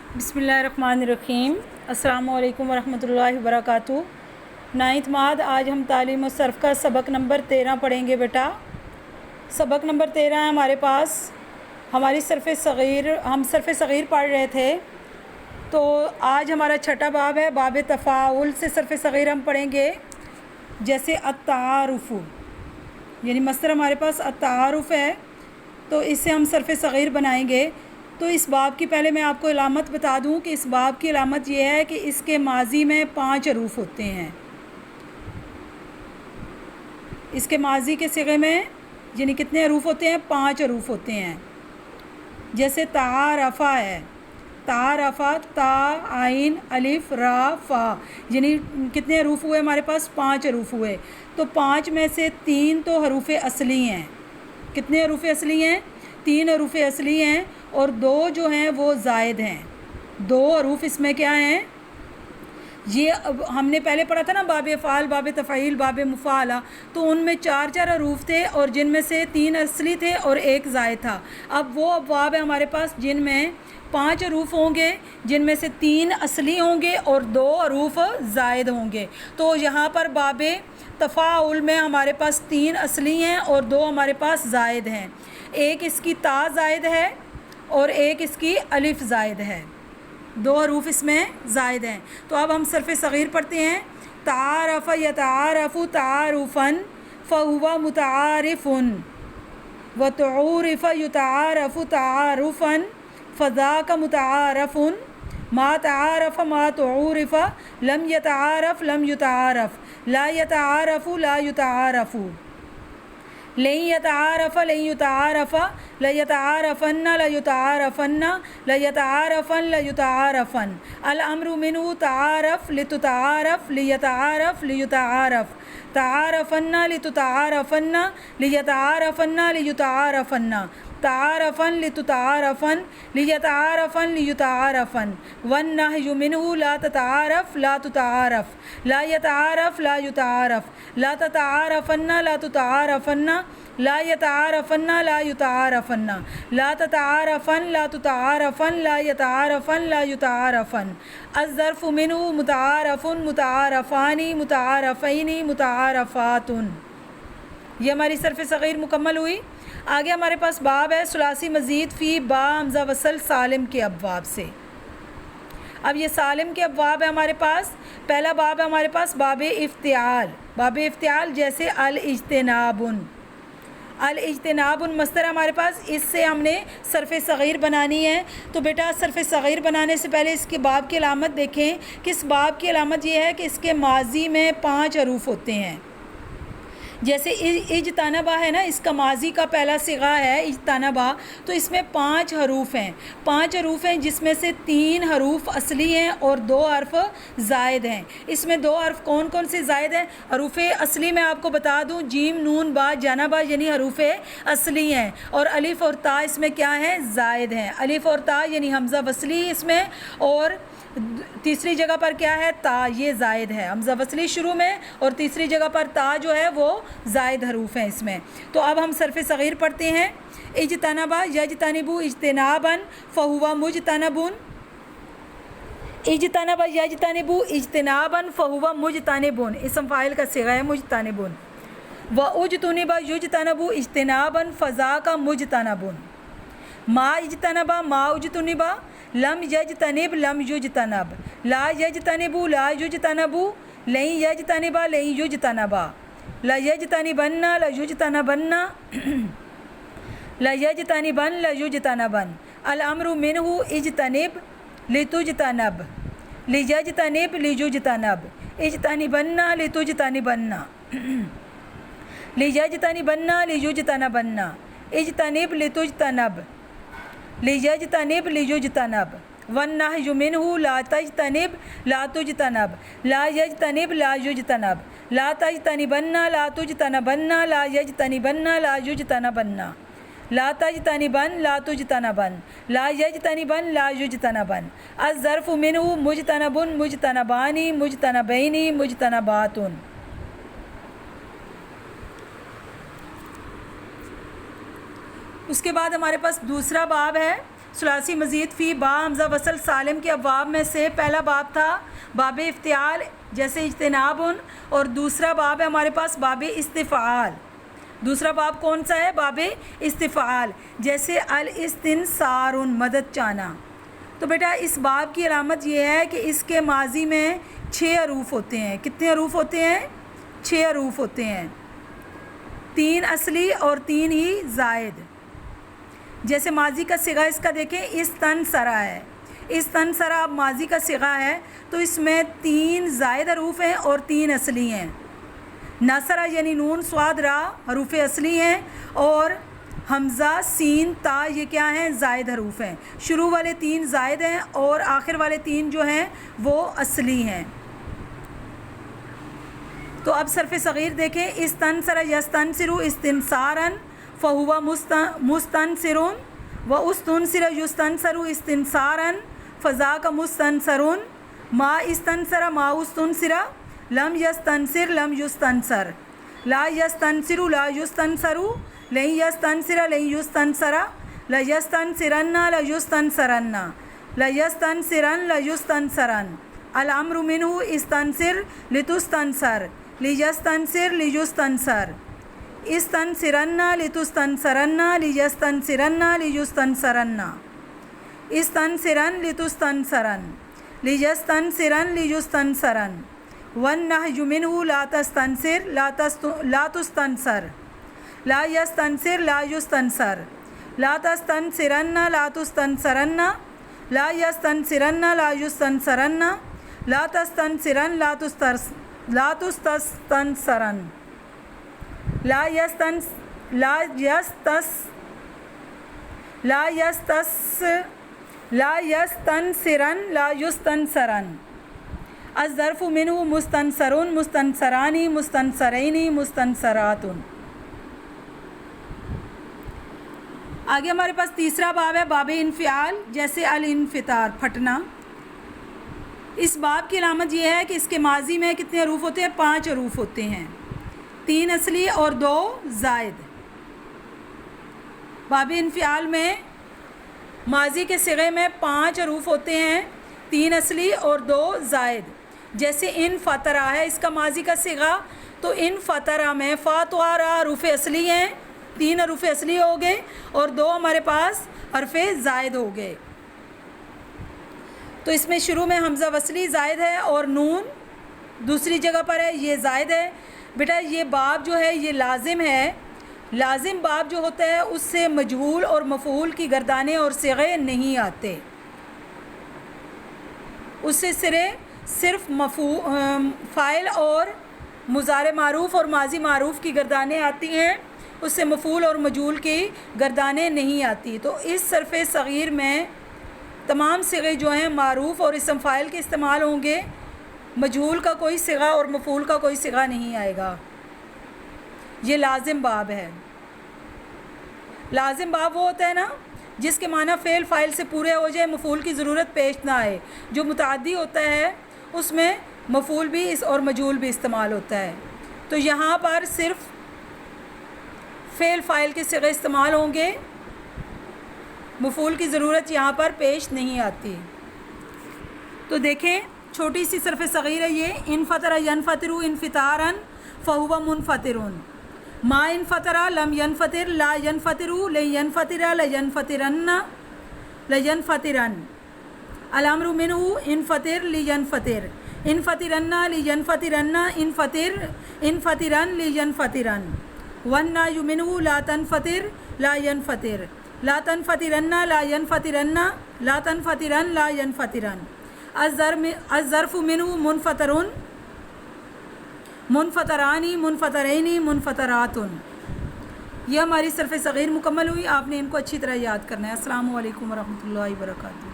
बिस्मिल्लाहिर्रहमानिर्रहीम। अस्सलामु अलैकुम वरहमतुल्लाहि वबरकातुहू। 9th माद आज हम तालीम और सर्फ़ का सबक नंबर 13 पढ़ेंगे बेटा। सबक नंबर 13 है हमारे पास। हमारी हम सर्फ़ सग़ीर पढ़ रहे थे, तो आज हमारा छठा बाब है, बाब तफ़ाउल से सर्फ़ सग़ीर हम पढ़ेंगे। जैसे अत्तारुफ़ु, यानी मस्तर हमारे पास अत्तारुफ़ है, तो इससे हम सर्फ़ सग़ीर बनाएंगे। तो इस बाब की पहले मैं आपको इलामत बता दूं कि इस बाब की इलामत ये है कि इसके माजी में 5 हरूफ होते हैं। इसके माजी के सिगे में यानी कितने हरूफ होते हैं? 5 हरूफ होते हैं। जैसे तारफ़ा है, तारफ़ा, ता, आइन, अलिफ, रा, फ़ा, यानी कितने हरूफ हुए हमारे पास? 5 हरूफ हुए। तो 5 में से 3 तो हरूफ असली हैं। कितने हरूफ असली हैं? 3 हरूफ असली हैं, और 2 जो हैं वो ज़ायद हैं। 2 हरूफ इसमें क्या हैं? ये अब हमने पहले पढ़ा था ना, बाब फ़ाल, बाब तफ़ईल, बाब मुफ़ाला, तो उनमें 4 हरूफ थे, और जिनमें से 3 असली थे और 1 ज़ायद था। अब वो अबवाब है हमारे पास जिनमें 5 हरूफ होंगे, जिनमें से 3 असली होंगे और 2 हरूफ ज़ायद होंगे। तो यहाँ पर बाब तफ़ाउल में हमारे पास 3 असली हैं और 2 हमारे पास ज़ायद हैं। एक इसकी ता ज़ायद है और एक इसकी अलिफ ज़ायद है। 2 हरूफ इसमें ज़ायद हैं। तो अब हम सर्फ़ सग़ीर पढ़ते हैं। तारफ़ यतारफ़ु तारुफ़न फ़हुवा मुतारिफ़ुन व तुऊरिफ़ युतारफ़ु तारुफ़न फ़ज़ाका मुतारफ़ुन मा तारफ़ मा तुऊरिफ़ लम यतारफ़ लम युतारफ़ ला यतारफ़ु ला युतारफ़ु लन यतारफ़ लन युतारफ़ ला यतारफ़न्न ला युतारफ़न्न ला यतारफ़न ला युतारफ़न अल अम्रु मिन्हु तारफ़ लितुतारफ़ लियतारफ़ लियुतारफ़ तारफ़न्न लितुतारफ़न्न लियतारफ़न्न लियुतारफ़न्न तारफ़न लितुतारफ़न लियतारफ़न लियुतारफ़न वन्नहयु मिन्हु ला ततारफ़ ला तुतारफ़ ला यतारफ़ ला युतारफ़ ला ततारफ़न्न ला तुतारफ़न्न ला यतारफ़न्न ला युतारफ़न्न ला ततारफ़न ला तुतारफ़न ला यतारफ़न ला युतारफ़न अज़्ज़र्फ़ु मिन्हु मुतारफ़ुन मुतारफ़ानी मुतारफ़ैनी मुतारफ़ातुन। ये हमारी सर्फ़ सग़ीर मुकम्मल हुई। आगे हमारे पास बाब है सुलासी मज़ीद फ़ी बा हमज़ा वसल सालिम के अबवाब से। अब ये सालिम के अबवाब है हमारे पास। पहला बाब है हमारे पास बाब इफ्तियाल। बाब इफ्तियाल जैसे अल इज्तिनाबुन, अल इज्तिनाबुन मस्तर हमारे पास, इससे हमने सर्फ़ सग़ीर बनानी है। तो बेटा सर्फ़ सग़ीर बनाने से पहले इसके बाब की अलामत देखें कि इस बाब की अलामत ये है कि इसके माजी में 5 हरूफ होते हैं। जैसे इज्तनबा है ना, इसका माजी का पहला सिगा है इज्तनबा, तो इसमें 5 हरूफ हैं। 5 हरूफ हैं जिसमें से 3 हरूफ असली हैं और 2 हर्फ ज़ायद हैं। इसमें 2 हर्फ कौन कौन से ज़ायद हैं? हरूफ असली मैं आपको बता दूं, जीम नून बा जानबा यानी हरूफ असली हैं, और अलिफ़ और ता इसमें क्या है? ज़ायद हैं। अलिफ़ और ता यानी हमज़ा वसली इसमें, और तीसरी जगह पर क्या है? ता, ये ज़ायद है। हमज़ा वसली शुरू में और तीसरी जगह पर ता जो है वो ज़ायद हरूफ है इसमें। तो अब हम सर्फ़ सग़ीर पढ़ते हैं। इज्तनबा यज्तनिबु इज्तिनाबन फ़हुवा मुज्तनबुन, इज्तनबा यज्तनिबु इज्तिनाबन फ़हुवा मुज्तनिबुन, इसम फ़ाइल का सिगा है मुज्तनिबुन। व उज्तुनिबा युज्तनबु इज्तिनाबन फ़ज़ाका मुज्तनबुन। मा इज्तनबा मा उज्तुनिबा लम यज्तनिब लम युज्तनब ला यज्तनिबु ला युज्तनबु लन यज्तनिबा लन युज्तनबा ला यज्तनिबन्ना ला युज्तनबन्ना ला यज्तनिबन ला युज्तनबन अल अम्रु मिन्हु इज्तनिब लितुज्तनब लियज्तनिब लियुज्तनब इज्तनिबन्ना लितुज्तनिबन्ना लियज्तनिबन्ना लियुज्तनबन्ना इज्तनिब लितुज्तनब लियज्तनिब लियुज्तनब वन्नहयु मिन्हु ला तज्तनिब ला तुज्तनब ला यज्तनिब ला युज्तनब ला तज्तनिबन्ना ला तुज्तनबन्ना ला यज्तनिबन्ना ला युज्तनबन्ना ला तज्तनिबन ला तुज्तनबन ला यज्तनिबन ला युज्तनबन अज़्ज़र्फ़ु मिन्हु मुज्तनबुन मुज्तनबानी मुज्तनबैनी मुज्तनबातुन। उसके बाद हमारे पास दूसरा बाब है ثلاثی مزید فی با حمزہ وصل سالم کے ابواب میں سے پہلا باب تھا باب افتعال جیسے اجتناب، اور دوسرا باب ہے ہمارے پاس باب استفعال. دوسرا باب کون سا ہے؟ باب استفعال جیسے الاستنصار مدد چانا. تو بیٹا اس باب کی علامت یہ ہے کہ اس کے ماضی میں 6 حروف ہوتے ہیں. کتنے حروف ہوتے ہیں؟ 6 حروف ہوتے ہیں، 3 اصلی اور 3 ہی زائد. جیسے ماضی کا صیغہ اس کا دیکھیں استنصرا ہے. استنصرا اب ماضی کا صیغہ ہے تو اس میں 3 زائد حروف ہیں اور 3 اصلی ہیں. نصرہ یعنی نون صاد را حروف اصلی ہیں اور حمزہ سین تا یہ کیا ہیں؟ زائد حروف ہیں. شروع والے 3 زائد ہیں اور آخر والے 3 جو ہیں وہ اصلی ہیں. تو اب صرف صغیر دیکھیں استنصر یستنصر استنصارا فہو مستنصر و استنصر یستنصر استنصارا فذاک مستنصر ما استنصر ما استنصر لم یستنصر لم یستنصر لا یستنصر لا یستنصر لن یستنصر لن یستنصر لا یستنصرن لا یستنصرن لا یستنصرن لا یستنصرن الامر منه استنصر لتستنصر لیستنصر لیستنصر استنصرن لتستنصرن لیستنصرن لیستنصرن استنصرن لتستنصرن لیستنصرن لیستنصرن والنهی منه لا تستنصر لا تستنصر لا یستنصر لا یستنصر لا تستنصرن لا تستنصرن لا یستنصرن لا یستنصرن لا تستنصرن لا تستنصرن لا یستنصرن لا یستنصرن الظرف منه مستنصرون مستنصرانی مستنصرین مستنصرات. آگے ہمارے پاس تیسرا باب ہے باب انفعال جیسے الانفطار پھٹنا. اس باب کی علامت یہ ہے کہ اس کے ماضی میں کتنے حروف ہوتے ہیں؟ 5 حروف ہوتے ہیں، 3 اصلی اور 2 زائد. باب انفعال میں ماضی کے صیغے میں 5 حروف ہوتے ہیں، 3 اصلی اور 2 زائد. جیسے ان فطرہ ہے اس کا ماضی کا صیغہ، تو ان فطرہ میں فا تو را حروف اصلی ہیں، 3 حروف اصلی ہو گئے اور 2 ہمارے پاس حرف زائد ہو گئے. تو اس میں شروع میں حمزہ وصلی زائد ہے اور نون دوسری جگہ پر ہے، یہ زائد ہے. بیٹا یہ باب جو ہے یہ لازم ہے. لازم باب جو ہوتا ہے اس سے مجہول اور مفعول کی گردانیں اور صیغے نہیں آتے، اس سے صرف فاعل اور مضارع معروف اور ماضی معروف کی گردانیں آتی ہیں، اس سے مفعول اور مجہول کی گردانیں نہیں آتی. تو اس صرف صغیر میں تمام صیغے جو ہیں معروف اور اسم فاعل کے استعمال ہوں گے، مجہول کا کوئی صیغہ اور مفعول کا کوئی صیغہ نہیں آئے گا. یہ لازم باب ہے. لازم باب وہ ہوتا ہے نا جس کے معنی فعل فاعل سے پورے ہو جائے، مفعول کی ضرورت پیش نہ آئے. جو متعدی ہوتا ہے اس میں مفعول بھی اور مجہول بھی استعمال ہوتا ہے. تو یہاں پر صرف فعل فاعل کے صیغے استعمال ہوں گے، مفعول کی ضرورت یہاں پر پیش نہیں آتی. تو دیکھیں چھوٹی سی صرف صغیر ہے یہ. انفطر ینفطر انفطارا فہو منفطر ما انفطر لم ینفطر لا ینفطر لن ینفطر لینفطرن لینفطرن الامر منه انفطر لینفطر انفطرن لینفطرن انفطرن لینفطرن والنهی منه لا تنفطر لا ینفطر لا تنفطرن لا ینفطرن لا تنفطرن لا ینفطرن الظرف منه منفطر منفطرانی منفطرین منفطرات. یہ ہماری صرف صغیر مکمل ہوئی. آپ نے ان کو اچھی طرح یاد کرنا ہے. السلام علیکم ورحمۃ اللہ وبرکاتہ.